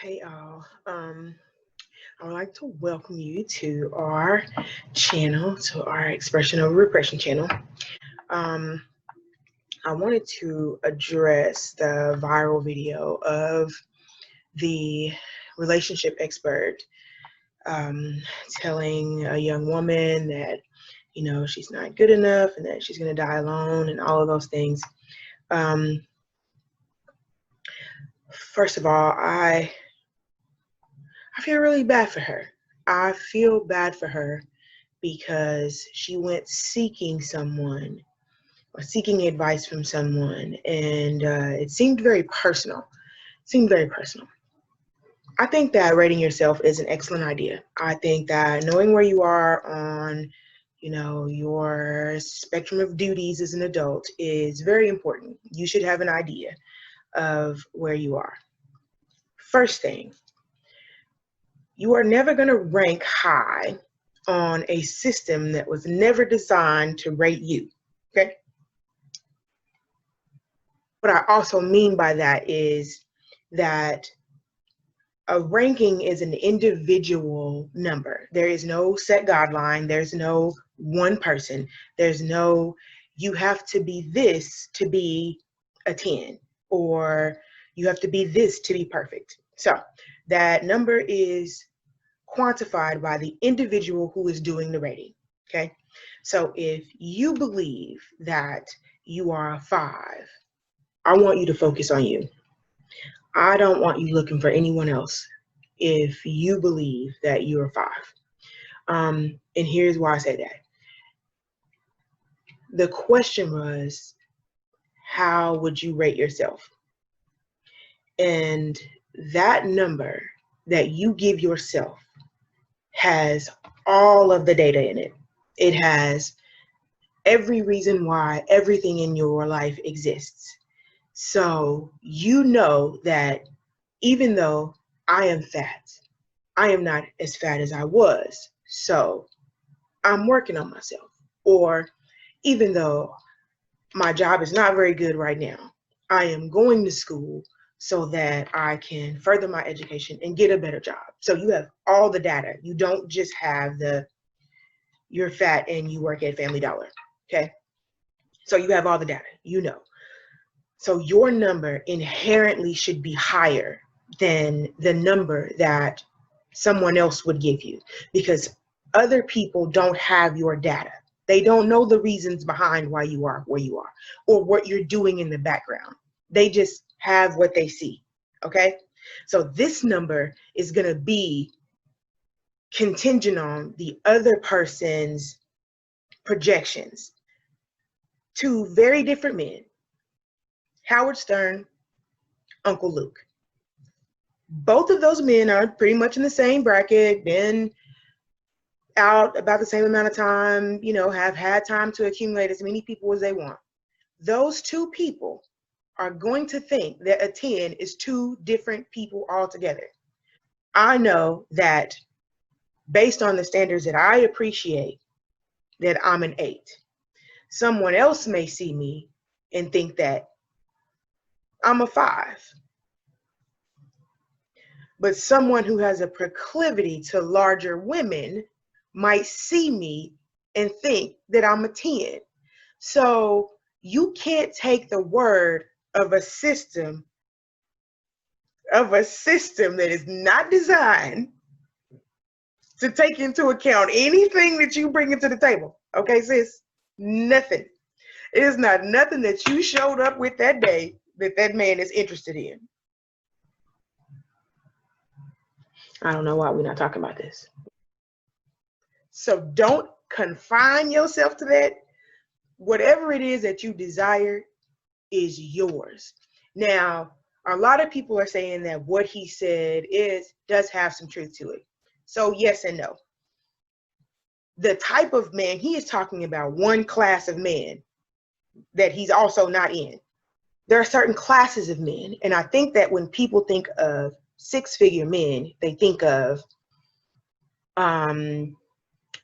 Hey all, I would like to welcome you to our channel, to our Expression Over Repression channel. Um, I wanted to address the viral video of the relationship expert telling a young woman that, she's not good enough and that she's going to die alone and all of those things. First of all, I feel really bad for her. I feel bad for her because she went seeking someone or seeking advice from someone, and it seemed very personal. I think that rating yourself is an excellent idea. I think that knowing where you are on, your spectrum of duties as an adult is very important. You should have an idea of where you are. First thing, you are never going to rank high on a system that was never designed to rate you, okay? What I also mean by that is that a ranking is an individual number. There is no set guideline. There's no one person. There's no, you have to be this to be a 10, or you have to be this to be perfect. So that number is quantified by the individual who is doing the rating, okay? So if you believe that you are a 5, I want you to focus on you. I don't want you looking for anyone else if you believe that you're a 5. And here's why I say that. The question was, how would you rate yourself? And that number that you give yourself has all of the data in it. It has every reason why everything in your life exists. So you know that even though I am fat, I am not as fat as I was. So I'm working on myself. Or even though my job is not very good right now, I am going to school so that I can further my education and get a better job. So you have all the data. You don't just have you're fat and you work at Family Dollar, okay? So you have all the data, So your number inherently should be higher than the number that someone else would give you, because other people don't have your data. They don't know the reasons behind why you are where you are or what you're doing in the background. They just have what they see, okay? So this number is going to be contingent on the other person's projections. Two very different men, Howard Stern, Uncle Luke. Both of those men are pretty much in the same bracket, been out about the same amount of time, have had time to accumulate as many people as they want. Those two people are going to think that a 10 is two different people altogether. I know that based on the standards that I appreciate, that I'm an 8. Someone else may see me and think that I'm a 5. But someone who has a proclivity to larger women might see me and think that I'm a 10. So you can't take the word of a system that is not designed to take into account anything that you bring into the table. Okay, sis? Nothing. It is not nothing that you showed up with that day that man is interested in. I don't know why we're not talking about this. So don't confine yourself to that. Whatever it is that you desire is yours. Now, a lot of people are saying that what he said does have some truth to it. So yes and no. The type of man, he is talking about one class of men that he's also not in. There are certain classes of men, and I think that when people think of 6-figure men, they think of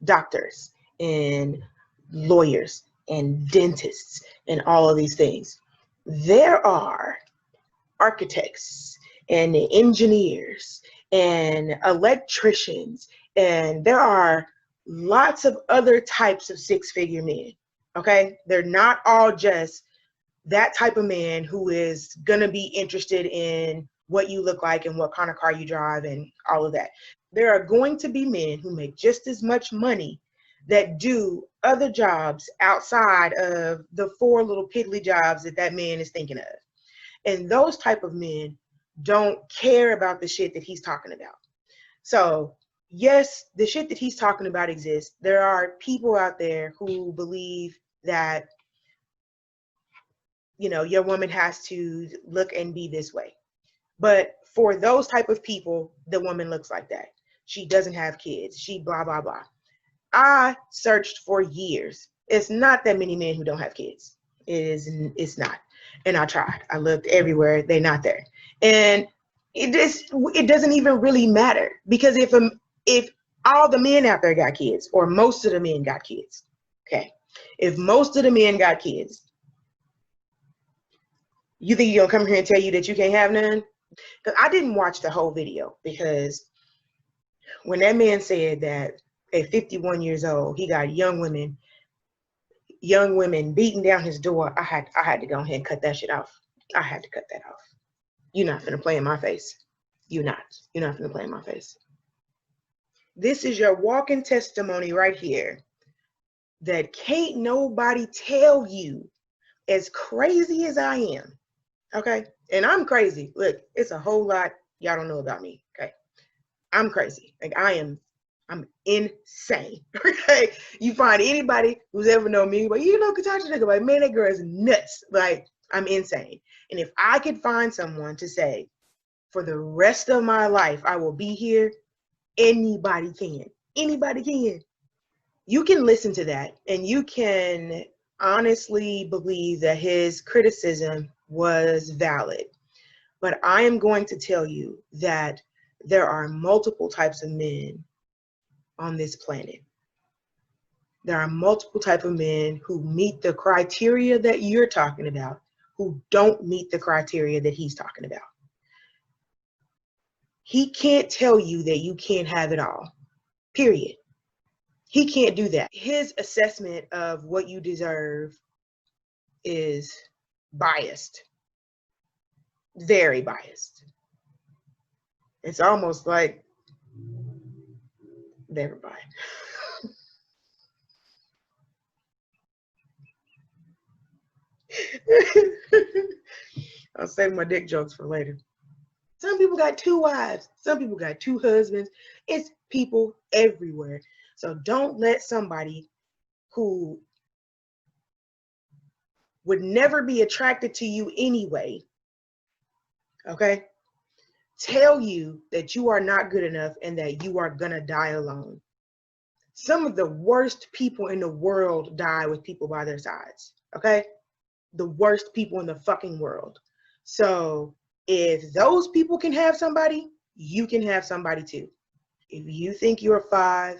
doctors and lawyers and dentists and all of these things. There are architects and the engineers and electricians, and there are lots of other types of six-figure men. Okay, they're not all just that type of man who is gonna be interested in what you look like and what kind of car you drive and all of that. There are going to be men who make just as much money that do other jobs outside of the four little piddly jobs that that man is thinking of. And those type of men don't care about the shit that he's talking about. So yes, the shit that he's talking about exists. There are people out there who believe that, you know, your woman has to look and be this way. But for those type of people, the woman looks like that. She doesn't have kids. She blah, blah, blah. I searched for years. It's not that many men who don't have kids. It's not. And I tried. I looked everywhere. They're not there. And it doesn't even really matter, because if all the men out there got kids, or most of the men got kids, okay, if most of the men got kids, you think you're gonna come here and tell you that you can't have none? Because I didn't watch the whole video, because when that man said that at 51 years old he got young women beating down his door, I had to go ahead and cut that shit off. I had to cut that off. You're not gonna play in my face. You're not gonna play in my face. This is your walking testimony right here that can't nobody tell you, as crazy as I am, okay? And I'm crazy. Look, it's a whole lot y'all don't know about me, okay? I'm crazy. Like I'm insane, okay? You find anybody who's ever known me, but you know, Katasha, nigga, like, man, that girl is nuts. Like, I'm insane. And if I could find someone to say, for the rest of my life, I will be here, anybody can. Anybody can. You can listen to that and you can honestly believe that his criticism was valid. But I am going to tell you that there are multiple types of men on this planet. There are multiple types of men who meet the criteria that you're talking about, who don't meet the criteria that he's talking about. He can't tell you that you can't have it all, period. He can't do that. His assessment of what you deserve is biased, very biased. It's almost like, never mind. I'll save my dick jokes for later. Some people got 2 wives. Some people got 2 husbands. It's people everywhere. So don't let somebody who would never be attracted to you anyway, okay, tell you that you are not good enough and that you are gonna die alone. Some of the worst people in the world die with people by their sides, okay? The worst people in the fucking world. So if those people can have somebody, you can have somebody too. If you think you're a 5,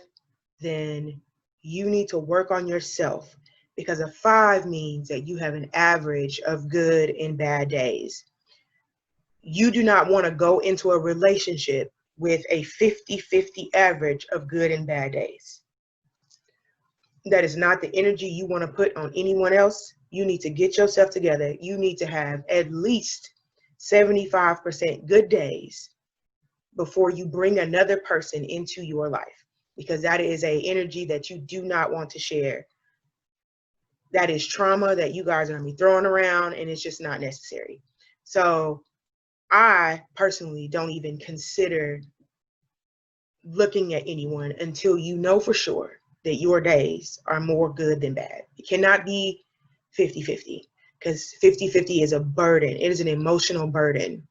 then you need to work on yourself, because a 5 means that you have an average of good and bad days. You do not want to go into a relationship with a 50-50 average of good and bad days. That is not the energy you want to put on anyone else. You need to get yourself together. You need to have at least 75% good days before you bring another person into your life, because that is an energy that you do not want to share. That is trauma that you guys are going to be throwing around, and it's just not necessary. So I personally don't even consider looking at anyone until you know for sure that your days are more good than bad. It cannot be 50-50, because 50-50 is a burden. It is an emotional burden.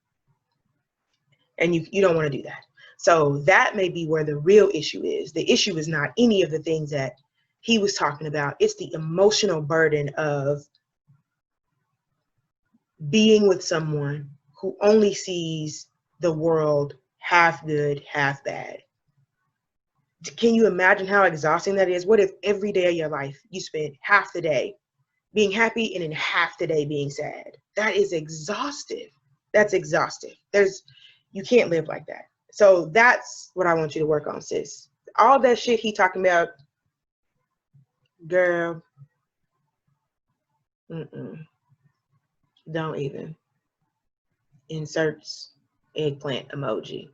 And you don't want to do that. So that may be where the real issue is. The issue is not any of the things that he was talking about. It's the emotional burden of being with someone who only sees the world half good, half bad. Can you imagine how exhausting that is? What if every day of your life you spend half the day being happy and then half the day being sad? That is exhaustive. That's exhaustive. You can't live like that. So that's what I want you to work on, sis. All that shit he talking about, girl, don't even. Inserts eggplant emoji.